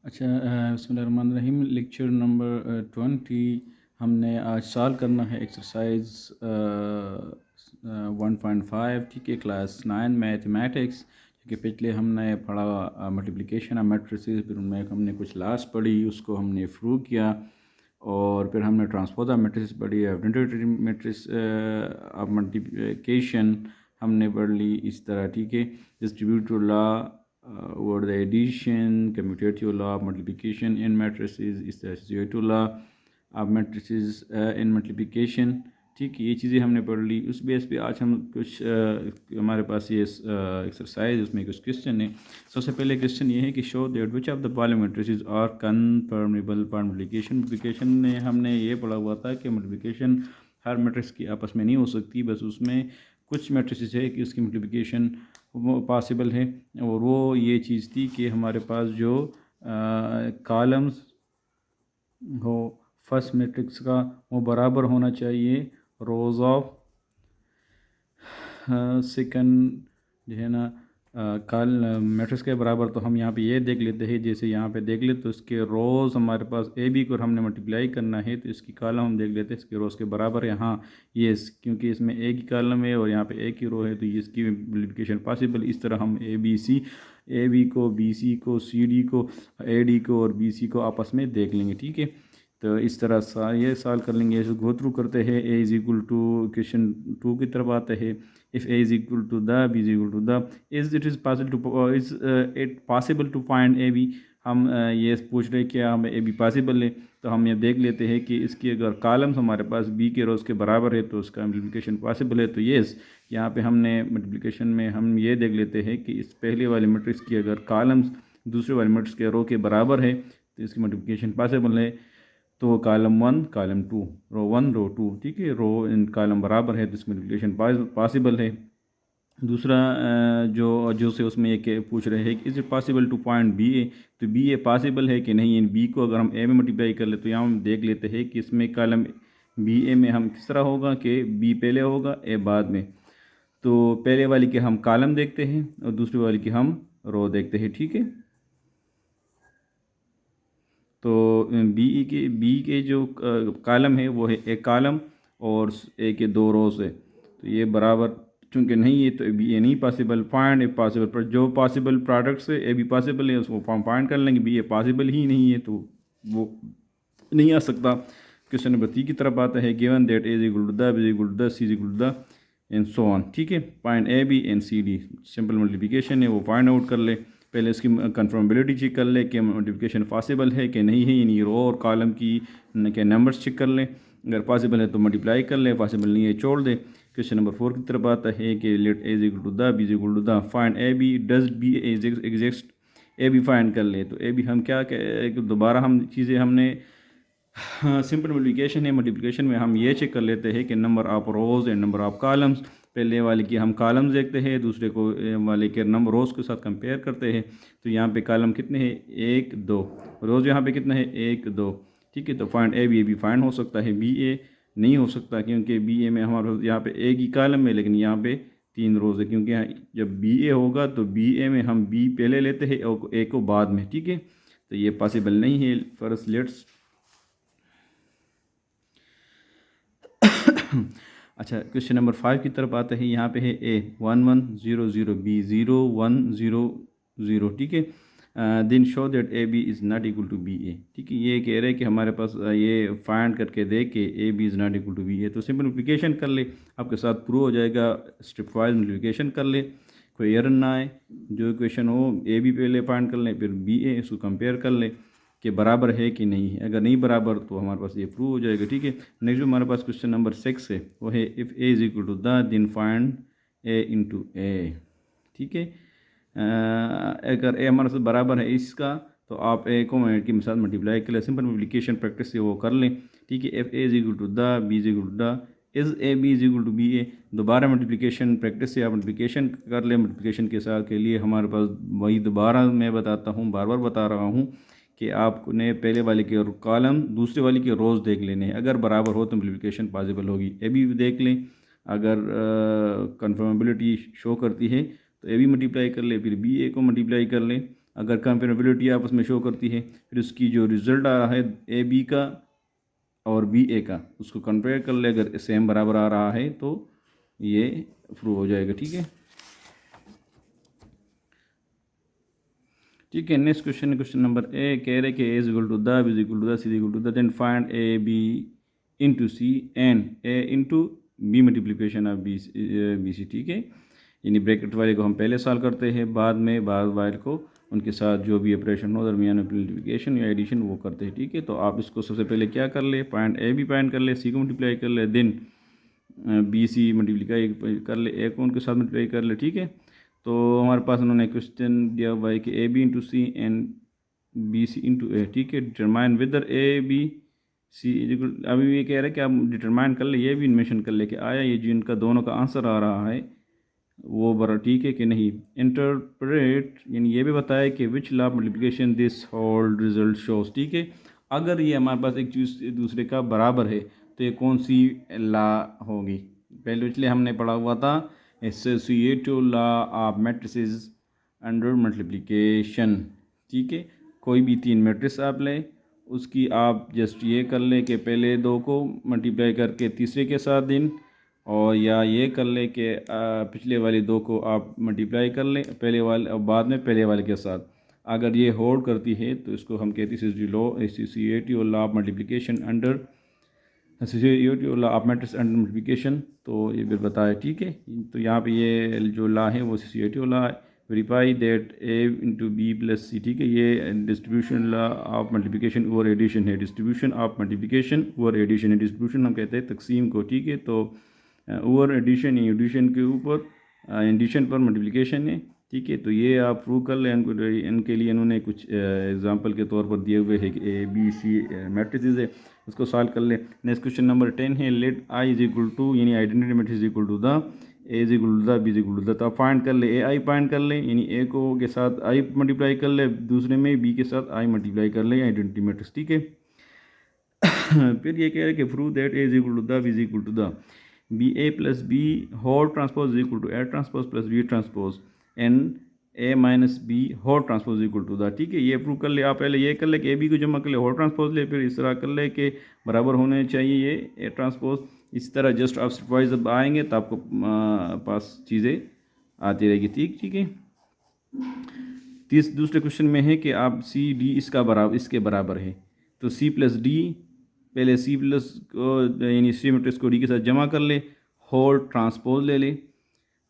अच्छा, बिस्मिल्लाहिर्रहमानिर्रहीम। Lecture number 20 हमने आज सॉल्व करना है एक्सरसाइज 1.5, ठीक है, क्लास 9 मैथमेटिक्स। क्योंकि पिछले हमने पढ़ा मल्टीप्लिकेशन ऑफ मैट्रिसेस, फिर उनमें हमने कुछ लास्ट पढ़ी, उसको हमने प्रूव किया, और फिर हमने ट्रांसपोज ऑफ मैट्रिसेस पढ़ी, आइडेंटिटी मैट्रिक्स ऑफ मल्टीप्लिकेशन हमने पढ़ ली इस तरह, ठीक है। Distributive law over the addition, commutative law of multiplication in matrices, is the associative law of matrices in multiplication, ठीक है। ये चीज़ें हमने पढ़ ली। उस बेस पे आज हम कुछ हमारे पास ये एक्सरसाइज, उसमें कुछ क्वेश्चन है। सबसे पहले क्वेश्चन ये है कि show that which of the following matrices are conformable for multiplication. Multiplication में हमने ये पढ़ा हुआ था कि मल्टीप्लिकेशन हर मैट्रिक्स की आपस में नहीं हो सकती, बस उसमें कुछ मैट्रिसेस है कि उसकी मल्टीप्लिकेशन वो पॉसिबल है। और वो ये चीज़ थी कि हमारे पास जो कॉलम्स हो फर्स्ट मैट्रिक्स का वो बराबर होना चाहिए रोज़ ऑफ सेकंड, जो है ना, कॉल मैट्रिक्स के बराबर। तो हम यहाँ पे ये देख लेते हैं, जैसे यहाँ पे देख ले तो इसके रोज़ हमारे पास ए बी को हमने मल्टीप्लाई करना है, तो इसकी कॉलम हम देख लेते हैं, इसके रोज़ के बराबर है। हाँ, ये क्योंकि इसमें एक ही कॉलम है और यहाँ पे एक ही रो है, तो ये इसकी मल्टीप्लिकेशन पॉसिबल। इस तरह हम ए बी को, बी सी को, सी डी को, ए डी को और बी सी को आपस में देख लेंगे, ठीक है। तो इस तरह ये सॉल्व कर लेंगे। इसको गो थ्रू करते हैं। A is equal to question 2 की तरफ आते हैं। If A is equal to the, B is equal to the, is it possible to find A B. हम ये पूछ रहे हैं कि हमें ए बी पॉसिबल है, तो हम ये देख लेते हैं कि इसकी अगर कॉलम्स हमारे पास बी के रोज़ के बराबर है तो उसका मल्टीप्लिकेशन पॉसिबल है। तो येस, यहाँ पे हमने मल्टीप्लिकेशन में हम ये देख लेते हैं कि इस पहले वाले मैट्रिक्स की अगर कॉलम्स दूसरे वाले मैट्रिक्स के रो के बराबर है तो इसकी मल्टीप्लिकेशन पॉसिबल है। तो कॉलम 1 कॉलम 2, रो 1 रो 2, ठीक है, रो इन कॉलम बराबर है तो इसमें मल्टीप्लिकेशन पॉसिबल है। दूसरा जो से उसमें ये पूछ रहे हैं कि is it possible to point B A. तो बी ए पॉसिबल है कि नहीं। इन बी को अगर हम ए में मल्टीप्लाई कर ले तो यहाँ हम देख लेते हैं कि इसमें कॉलम बी ए में हम किस तरह होगा कि बी पहले होगा ए बाद में। तो पहले वाली के हम कॉलम देखते हैं और दूसरी वाली की हम रो देखते हैं, ठीक है। तो बी के जो कॉलम है वो है एक कॉलम और ए के 2 रोज़ है, तो ये बराबर चूँकि नहीं है तो बी ए नहीं पॉसिबल। फाइंड ए पॉसिबल, पर जो पॉसिबल प्रोडक्ट्स है ए बी पॉसिबल है उसको हम फाइंड कर लेंगे। बी ए पॉसिबल ही नहीं है तो वो नहीं आ सकता। क्वेश्चन नंबर 3 की तरफ आता है। Given that A is equal to the, B is equal to the, C is equal to the and so on, ठीक है। Find A B and C D. Simple multiplication है वो फाइंड आउट कर ले। पहले इसकी कन्फर्मेबिलिटी चेक कर ले कि मल्टीप्लिकेशन पॉसिबल है कि नहीं है, यानी रो और कॉलम की के नंबर्स चेक कर ले। अगर पॉसिबल है तो मल्टीप्लाई कर ले, पॉसिबल नहीं है छोड़ दे। क्वेश्चन नंबर 4 की तरफ आता है कि let A is equal to the, B is equal to the, find A B, does B exist. A B find कर ले। तो ए बी हम क्या दोबारा हम चीज़ें हमने सिंपल मल्टीप्लिकेशन है, मल्टीप्लिकेशन में हम ये चेक कर लेते हैं कि number of rows and number of columns. पहले वाले की हम कॉलम्स देखते हैं, दूसरे को वाले के नंबर रोज़ के साथ कंपेयर करते हैं। तो यहाँ पे कॉलम कितने हैं, 1 2, रोज़ यहाँ पे कितना है, 1 2, ठीक है। तो फाइंड ए बी फाइंड हो सकता है, बी ए नहीं हो सकता क्योंकि बी ए में हमारे यहाँ पे एक ही कॉलम है लेकिन यहाँ पे 3 रोज़ है। क्योंकि यहाँ जब बी ए होगा तो बी ए में हम बी पहले लेते हैं और ए को बाद में, ठीक है। तो ये पॉसिबल नहीं है। फर्स्ट लेट्स अच्छा, क्वेश्चन नंबर 5 की तरफ आते हैं। यहाँ पे है ए 1 1 0 0, बी 0 1 0 0, ठीक है। Then show that A B is not equal to B A, ठीक है। ये कह रहे हैं कि हमारे पास ये फाइंड करके दे के A B is not equal to B A. तो सिंपल मल्टीप्लिकेशन कर ले, आपके साथ प्रूव हो जाएगा। स्टेप वाइज मल्टीप्लिकेशन कर ले, कोई एरर ना आए। जो इक्वेशन हो ए बी पहले फाइंड कर लें, फिर बी ए, इसको कंपेयर कर ले कि बराबर है कि नहीं है। अगर नहीं बराबर तो हमारे पास ये प्रूव हो जाएगा, ठीक है। नेक्स्ट जो हमारे पास क्वेश्चन नंबर 6 है वो है if A is equal to the then find A into A, ठीक है। अगर ए हमारे साथ बराबर है इसका तो आप ए को ए के साथ मल्टीप्लाई कर ले। सिंपल मल्टीप्लिकेशन प्रैक्टिस से वो कर लें, ठीक है। If A is equal to the, B is equal to the, is A B is equal to B A. दोबारा मल्टीप्लिकेशन प्रैक्टिस से आप मल्टीप्लिकेशन कर ले। मल्टीप्लिकेशन के साथ के लिए हमारे पास वही दोबारा मैं बताता हूँ, बार बार बता रहा हूँ कि आपने पहले वाले के कॉलम दूसरे वाले के रोज़ देख लेने हैं। अगर बराबर हो तो मल्टीप्लिकेशन पॉसिबल होगी। ए बी देख लें, अगर कन्फर्मेबिलिटी शो करती है तो ए बी मल्टीप्लाई कर ले, फिर बी ए को मल्टीप्लाई कर लें। अगर कंपेरेबिलिटी आपस में शो करती है, फिर उसकी जो रिज़ल्ट आ रहा है ए बी का और बी ए का, उसको कंपेयर कर ले, अगर सेम बराबर आ रहा है तो ये प्रूव हो जाएगा। ठीक है, ठीक है। Next question, question number A कह रहे कि A is equal to the, B is equal to the, C is equal to the, then find A B into C and A into B multiplication of B C. ठीक है, यानी bracket वाले को हम पहले सॉल्व करते हैं, बाद में बाद वाले को उनके साथ जो भी ऑपरेशन हो दरमियान मल्टीप्लिकेशन या एडिशन वो करते हैं। ठीक है, तो आप इसको सबसे पहले क्या कर ले, पॉइंट ए भी पॉइंट कर ले, सी को मल्टीप्लाई कर ले, देन बी सी मल्टीप्लाई कर ले, ए को उनके साथ मल्टीप्लाई कर ले। ठीक है, तो हमारे पास उन्होंने क्वेश्चन दिया हुआ है कि A B into C and B C into A. ठीक है, determine whether A B C is equal, अभी ये कह रहे हैं कि आप डिटरमाइन कर ले, ये भी मेंशन कर ले कि आया ये जिनका दोनों का आंसर आ रहा है वो बड़ा ठीक है कि नहीं। इंटरप्रेट, यानी ये भी बताया कि which law of multiplication this hold result shows. ठीक है, अगर ये हमारे पास एक चीज़ दूसरे का बराबर है तो ये कौन सी लॉ होगी। पहले इसलिए हमने पढ़ा हुआ था associative law of matrices under multiplication. ठीक है, कोई भी तीन मैट्रिक्स आप लें, उसकी आप जस्ट ये कर लें कि पहले दो को मल्टीप्लाई करके तीसरे के साथ दिन, और या ये कर ले कि पिछले वाले दो को आप मल्टीप्लाई कर लें पहले वाले और बाद में पहले वाले के साथ। अगर ये होल्ड करती है तो इसको हम कहते हैं law associative law of multiplication under associative law of matrix under multiplication. तो ये भी बताया। ठीक है, तो यहाँ पे ये जो लॉ है वो एसोसिएटिव लॉ है। Verify that A into B plus C. ठीक है, ये distribution law of multiplication over addition है, distribution of multiplication over addition है। डिस्ट्रीब्यूशन हम कहते हैं तकसीम को। ठीक है, तो ओवर एडिशन, एडिशन के ऊपर एडिशन पर मल्टीप्लिकेशन है। ठीक है, तो ये आप प्रूव कर लें। इनके लिए इन्होंने कुछ एग्जांपल के तौर पर दिए हुए है कि ए बी सी मैट्रिसेस है, उसको सॉल्व कर लें। नेक्स्ट क्वेश्चन नंबर 10 है, let I is equal to, यानी identity matrix is equal to the, A is equal to the, B is equal to the. तो आप फाइंड कर ले, ए आई फाइंड कर ले, यानी ए को के साथ आई मल्टीप्लाई कर ले, दूसरे में बी के साथ आई मल्टीप्लाई कर ले, आइडेंटिटी मैट्रिक्स। ठीक है, फिर ये कह रहे हैं कि prove that A is equal to the, B is equal to the, B A plus B whole transpose is equal to A transpose plus B transpose and A minus B whole transpose equal to the. ठीक है, ये prove कर ले। आप पहले ये कर ले कि ए बी को जमा कर ले, होल ट्रांसपोज ले, फिर इस तरह कर ले कि बराबर होने चाहिए ये ए ट्रांसपोज। इस तरह जस्ट आप स्टेप वाइज जब आएंगे तो आपको पास चीज़ें आती रहेगी। ठीक है, दूसरे क्वेश्चन में है कि आप सी डी इसके बराबर है, तो सी प्लस डी, पहले सी प्लस को यानी सी मैट्रिक्स को डी के साथ जमा कर ले, होल ट्रांसपोज ले ले,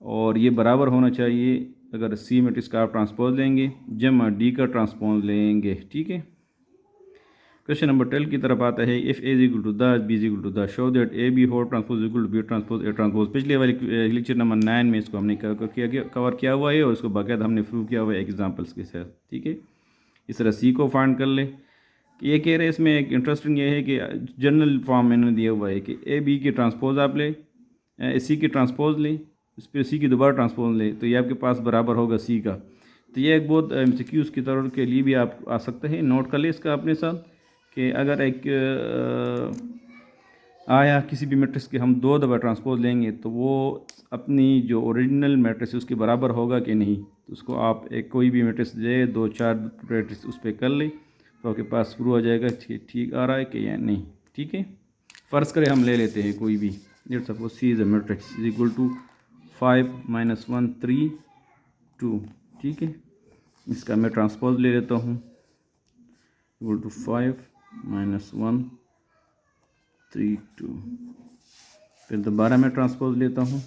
और ये बराबर होना चाहिए। अगर सी मैट्रिक्स का आप ट्रांसपोज लेंगे जमा डी का ट्रांसपोज लेंगे। ठीक है, क्वेश्चन नंबर 12 की तरफ आता है, if A is equal to the, B is equal to the, show that A B whole transpose equal to B transpose A transpose. पिछले वाले लेक्चर नंबर 9 में इसको हमने कवर किया हुआ है और इसको बाकायदा हमने प्रूव किया हुआ है एग्जाम्पल्स के साथ। ठीक है, इस तरह सी को फाइंड कर ले। ये कह रहे हैं इसमें एक इंटरेस्टिंग ये है कि जनरल फॉर्म मैंने दिया हुआ है कि ए बी की ट्रांसपोज आप ले, सी की ट्रांसपोज ले, इस पर सी की दोबारा ट्रांसपोज ले, तो ये आपके पास बराबर होगा सी का। तो ये एक बहुत MCQs की तरह के लिए भी आप आ सकते हैं। नोट कर ले इसका अपने साथ कि अगर एक आया किसी भी मैट्रिक्स के हम दो दफ़ा ट्रांसपोज लेंगे तो वो अपनी जो ओरिजिनल मैट्रिक्स है उसके बराबर होगा कि नहीं। तो उसको आप एक कोई भी मैट्रिक्स ले, 2-4 मैट्रिक्स उस पर कर ले तो आपके पास प्रूव हो जाएगा ठीक आ रहा है कि या नहीं। ठीक है, फ़र्ज़ करें हम ले लेते हैं कोई भी, let suppose C is a matrix is equal to 5 -1 3 2। ठीक है, इसका मैं ट्रांसपोज ले लेता हूँ, इक्वल टू 5 -1 3 2। फिर दोबारा मैं ट्रांसपोज लेता हूँ,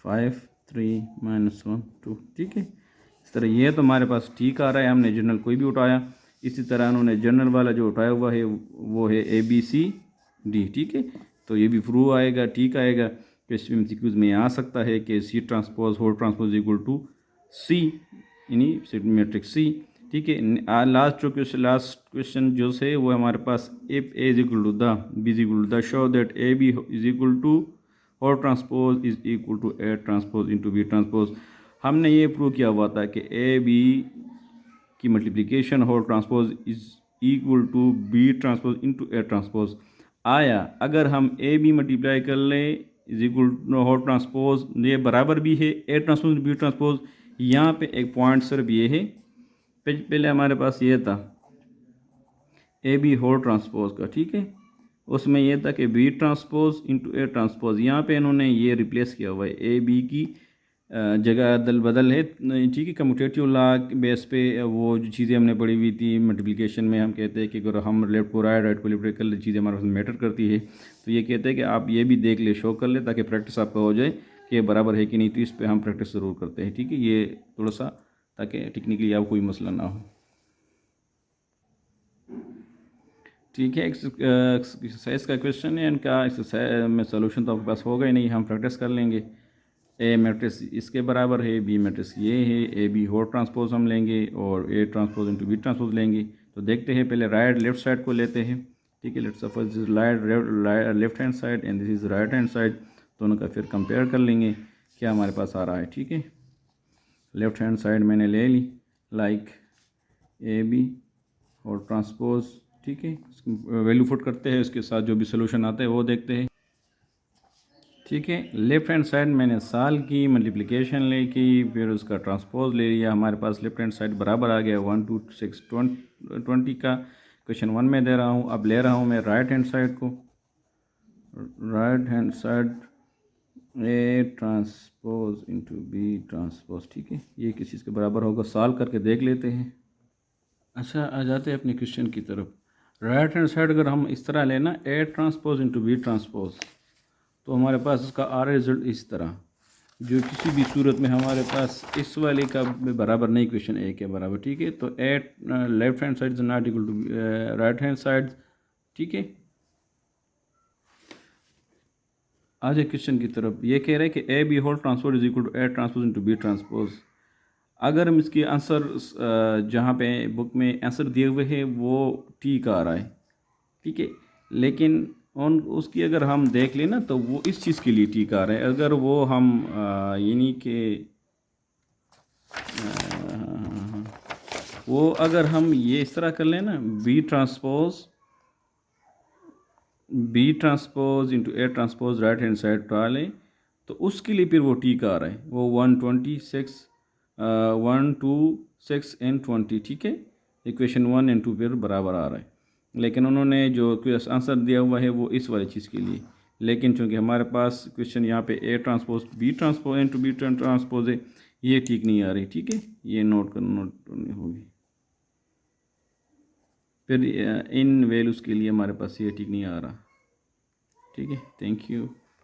5 3 -1 2। ठीक है, इस तरह ये तो हमारे पास ठीक आ रहा है, हमने जनरल कोई भी उठाया। इसी तरह उन्होंने जनरल वाला जो उठाया हुआ है वो है ABCD। ठीक है, तो ये भी प्रूव आएगा, ठीक आएगा। क्वेश्चन MCQs में आ सकता है कि C transpose whole transpose equal to C, यानी मैट्रिक्स सी। ठीक है, लास्ट क्वेश्चन जो है वो हमारे पास, if A is equal to the, B is equal to the, show that A B is equal to whole transpose is equal to A transpose into B transpose. हमने ये prove किया हुआ था कि ए बी की multiplication whole transpose is equal to B transpose into A transpose. आया अगर हम ए बी मल्टीप्लाई कर लें is equal to whole transpose, ये बराबर भी है ए ट्रांसपोज बी ट्रांसपोज। यहाँ पे एक पॉइंट सिर्फ ये है, पहले हमारे पास ये था ए बी होल ट्रांसपोज का, ठीक है, उसमें यह था कि B transpose into A transpose. यहाँ पे इन्होंने ये रिप्लेस किया हुआ है, ए बी की जगह अदल बदल है, ठीक है। कम्यूटेटिव लॉ बेस पे वो जो चीज़ें हमने पढ़ी हुई थी मल्टीप्लिकेशन में, हम कहते हैं कि अगर हम लेफ्ट को राइट, राइट को लेफ्ट कर ले, चीज़ें हमारे पास मैटर करती है। तो ये कहते हैं कि आप ये भी देख ले, शो कर ले, ताकि प्रैक्टिस आपका हो जाए कि बराबर है कि नहीं। तो इस पर हम प्रैक्टिस ज़रूर करते हैं, ठीक है, ये थोड़ा सा, ताकि टेक्निकली आपको कोई मसला ना हो, ठीक है। एक्सरसाइज का क्वेश्चन है इनका, एक्सरसाइज में सोल्यूशन तो आपके पास होगा ही नहीं, हम प्रैक्टिस कर लेंगे। ए मैट्रिक्स इसके बराबर है, बी मैट्रिक्स ये है, ए बी होल ट्रांसपोज हम लेंगे और A transpose into B transpose लेंगे। तो देखते हैं, पहले राइट लेफ्ट साइड को लेते हैं, ठीक है। Let's suppose this is left hand side and this is right hand side, दोनों का फिर कंपेयर कर लेंगे क्या हमारे पास आ रहा है, ठीक है। लेफ्ट हैंड साइड मैंने ले ली, लाइक ए बी और ट्रांसपोज, ठीक है। वैल्यू पुट करते हैं, उसके साथ जो भी सोल्यूशन आता है वो देखते हैं, ठीक है। लेफ्ट हैंड साइड मैंने साल की मल्टीप्लिकेशन ले की, फिर उसका ट्रांसपोज ले लिया, हमारे पास लेफ्ट हैंड साइड बराबर आ गया 1 2 6 20 का। क्वेश्चन 1 में दे रहा हूँ, अब ले रहा हूँ मैं राइट हैंड साइड को, right hand side A transpose into B transpose, ठीक है। ये किस चीज़ के बराबर होगा, सॉल्व करके देख लेते हैं। अच्छा, आ जाते हैं अपने क्वेश्चन की तरफ। राइट हैंड साइड अगर हम इस तरह लेना, A transpose into B transpose, तो हमारे पास इसका आ रहा रिजल्ट इस तरह, जो किसी भी सूरत में हमारे पास इस वाले का बराबर नहीं, क्वेश्चन ए के बराबर, ठीक है। तो A left hand side is not equal to right hand side, ठीक है। आज एक क्वेश्चन की तरफ, ये कह रहे हैं कि A B whole transpose is equal to A transpose into B transpose. अगर हम इसके आंसर जहाँ पे बुक में आंसर दिए हुए हैं वो ठीक आ रहा है, ठीक है, लेकिन उन उसकी अगर हम देख लें ना, तो वो इस चीज़ के लिए ठीक आ रहा है। अगर वो हम यानी कि वो अगर हम ये इस तरह कर लें ना, B transpose into A transpose right hand side ट्रा लें, तो उसके लिए फिर वो ठीक आ रहा है, वो 126 1 2 6 एंड 20, ठीक है। इक्वेशन 1 एंड 2 फिर बराबर आ रहा है, लेकिन उन्होंने जो आंसर दिया हुआ है वो इस वाली चीज़ के लिए। लेकिन चूंकि हमारे पास क्वेश्चन यहाँ पे A transpose B transpose into B transpose है, ये ठीक नहीं आ रही, ठीक है, ये नोट करनी होगी। फिर इन वैल्यूज़ के लिए हमारे पास ये ठीक नहीं आ रहा, ठीक है। Thank you.